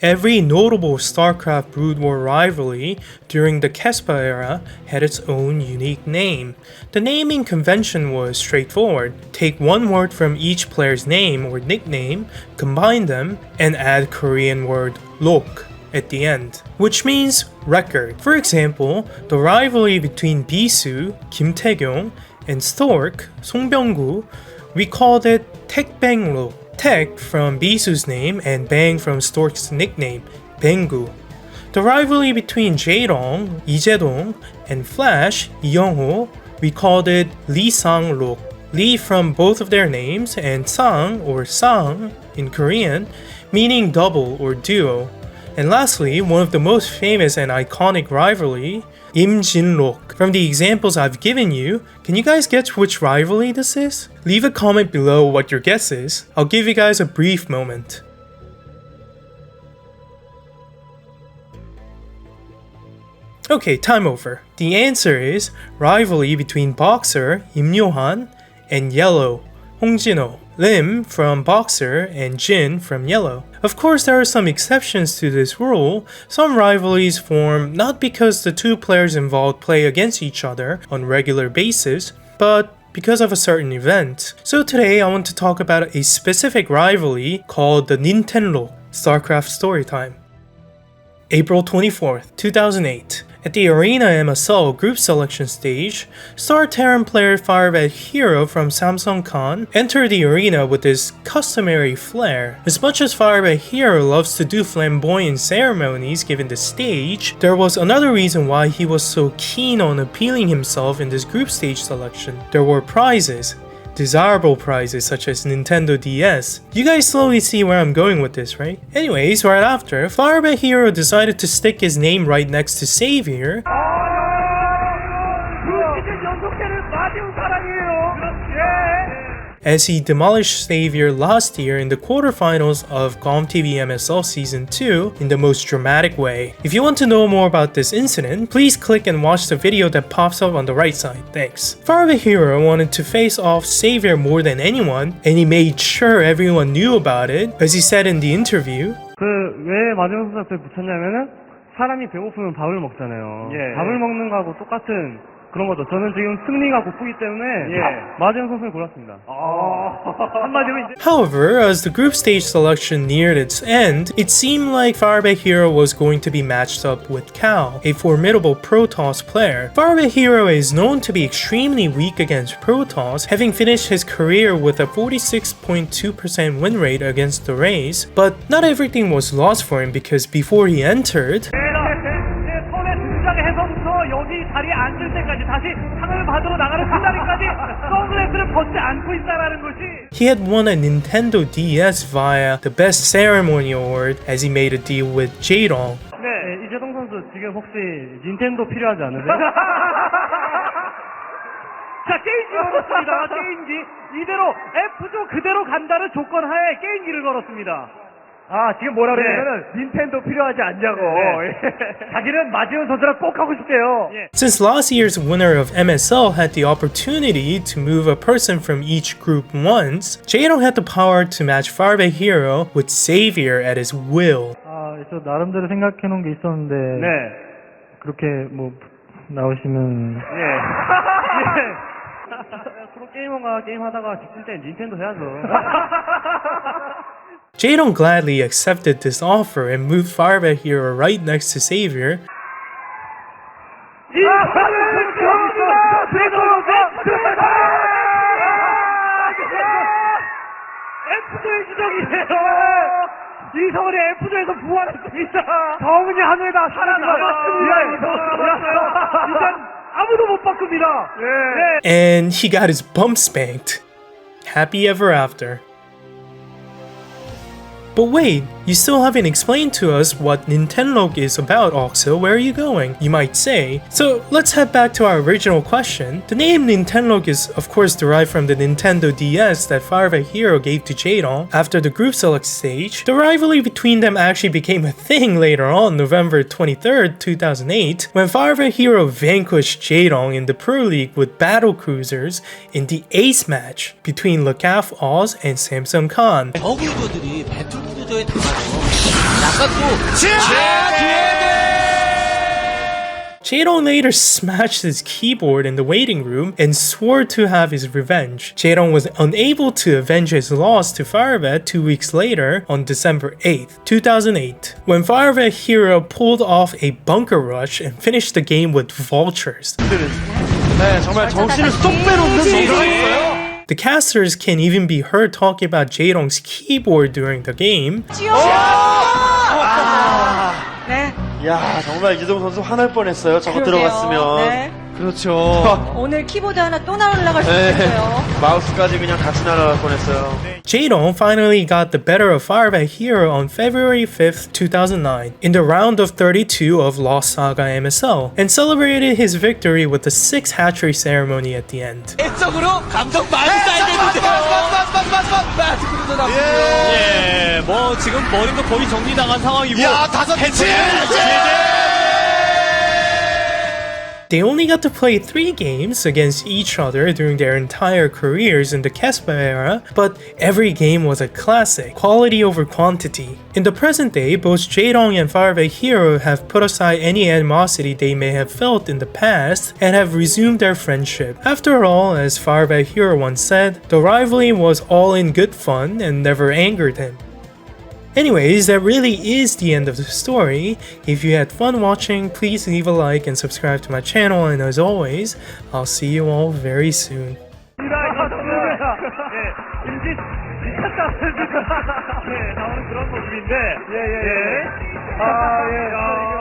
Every notable Starcraft Brood War rivalry during the Kespa era had its own unique name. The naming convention was straightforward. Take one word from each player's name or nickname, combine them, and add Korean word lok at the end, which means record. For example, the rivalry between Bisu, Kim Tae-kyung, and Stork, Song Byung-gu, we called it Taekbanglok. Taek from Bisu's name and Bang from Stork's nickname, Banggu. The rivalry between Jae-dong, Lee Jae-dong, and Flash, Lee Young-ho, we called it Lee Sang-lok. Lee from both of their names and Sang or Sang in Korean, meaning double or duo. And lastly, one of the most famous and iconic rivalry, Im Jin-lok. From the examples I've given you, can you guys guess which rivalry this is? Leave a comment below what your guess is. I'll give you guys a brief moment. Okay, time over. The answer is rivalry between boxer Im Yo-han and Yellow, Hong Jin-ho. Lim from Boxer and Jin from Yellow. Of course, there are some exceptions to this rule. Some rivalries form not because the two players involved play against each other on a regular basis, but because of a certain event. So today I want to talk about a specific rivalry called the Nintendo Starcraft Storytime. April 24th, 2008. At the Arena MSL group selection stage, Star Terran player Firebat Hero from Samsung Khan entered the arena with his customary flair. As much as Firebat Hero loves to do flamboyant ceremonies given the stage, there was another reason why he was so keen on appealing himself in this group stage selection. There were prizes. Desirable prizes such as Nintendo DS. You guys slowly see where I'm going with this, right? Anyways, right after, Firebat Hero decided to stick his name right next to Savior as he demolished Savior last year in the quarterfinals of GomTV MSL Season 2 in the most dramatic way. If you want to know more about this incident, please click and watch the video that pops up on the right side. Thanks. Firebat Hero wanted to face off Savior more than anyone, and he made sure everyone knew about it, as he said in the interview. 왜 마지막 선수한테 붙였냐면은 사람이 배고프면 밥을 먹잖아요. 밥을 먹는 거하고 똑같은 그런 거죠. 저는 지금 승리가 국부이기 때문에 마지막 선수를 골랐습니다. 한마디로 이제 However, as the group stage selection neared its end, it seemed like Firebat Hero was going to be matched up with Cal, a formidable Protoss player. Firebat Hero is known to be extremely weak against Protoss, having finished his career with a 46.2% win rate against the Rays, but not everything was lost for him because before he entered, 여기 자리에 앉을 때까지 다시 상을 받으러 나가는 그 자리까지 선글라스를 벗지 않고 있다라는 것이 he had won a Nintendo DS via the Best Ceremony Award as he made a deal with Jae-dong. 네, 이재동 선수 지금 혹시 닌텐도 필요하지 않으세요? 자, 게임기 걸었습니다. 게임기 이대로 F조 그대로 간다는 조건 하에 게임기를 걸었습니다. 아, 지금 뭐라 그러냐면은 닌텐도 필요하지 않냐고. 자기는 마지막 선수랑 꼭 하고 싶대요. Since last year's winner of MSL had the opportunity to move a person from each group once, Jae-dong had the power to match Firebat Hero with Savior at his will. 아, 저 나름대로 생각해 놓은 게 있었는데 그렇게 뭐 나오시면 프로 게이머가 게임하다가 죽을 때 닌텐도 해야죠. Jae-dong gladly accepted this offer and moved Firebat Hero right next to Savior. 이성원이 F조에서 부활했습니다. 정은이 하늘다 살아남았습니다. 일단 아무도 못 바꿉니다. And he got his bump spanked. Happy ever after. But wait, you still haven't explained to us what Nintendo is about, Oxo. Where are you going? You might say. So let's head back to our original question. The name Nintendo is of course derived from the Nintendo DS that Firebat Hero gave to Jae-dong after the group select stage. The rivalry between them actually became a thing later on, November 23rd, 2008, when Firebat Hero vanquished Jae-dong in the Pro League with battle cruisers in the ace match between Lacaf Oz and Samsung Khan. 어그거들이 배틀 구도에 나가서 Jaedong later smashed his keyboard in the waiting room and swore to have his revenge. Jaedong was unable to avenge his loss to Firebat 2 weeks later on December 8th, 2008, when Firebat Hero pulled off a bunker rush and finished the game with vultures. 네, 정말 정신을 쏙 빼놓는 성공이었어요. The casters can even be heard talking about Jaedong's keyboard during the game. 네. 야, 정말 이동 선수 화날 뻔했어요. 저거 그러게요. 들어갔으면. 네. 그렇죠. 오늘 키보드 하나 또 날아갈 수 네. 있어요. 마우스까지 그냥 같이 날아갈 뻔했어요. Jaedong finally got the better of Firebat Hero on February 5th, 2009, in the round of 32 of Lost Saga MSL, and celebrated his victory with a 6 hatchery ceremony at the end. 애적으로 감정 많이 쌓이겠는데요. 예, 뭐 지금 머리도 거의 정리당한 상황이고. 야, 5개. They only got to play 3 games against each other during their entire careers in the Kespa era, but every game was a classic, quality over quantity. In the present day, both Jaedong and Firebat Hero have put aside any animosity they may have felt in the past and have resumed their friendship. After all, as Firebat Hero once said, the rivalry was all in good fun and never angered him. Anyways, that really is the end of the story. If you had fun watching, please leave a like and subscribe to my channel, and as always, I'll see you all very soon. 나오는 그런 모습인데, 아, 예.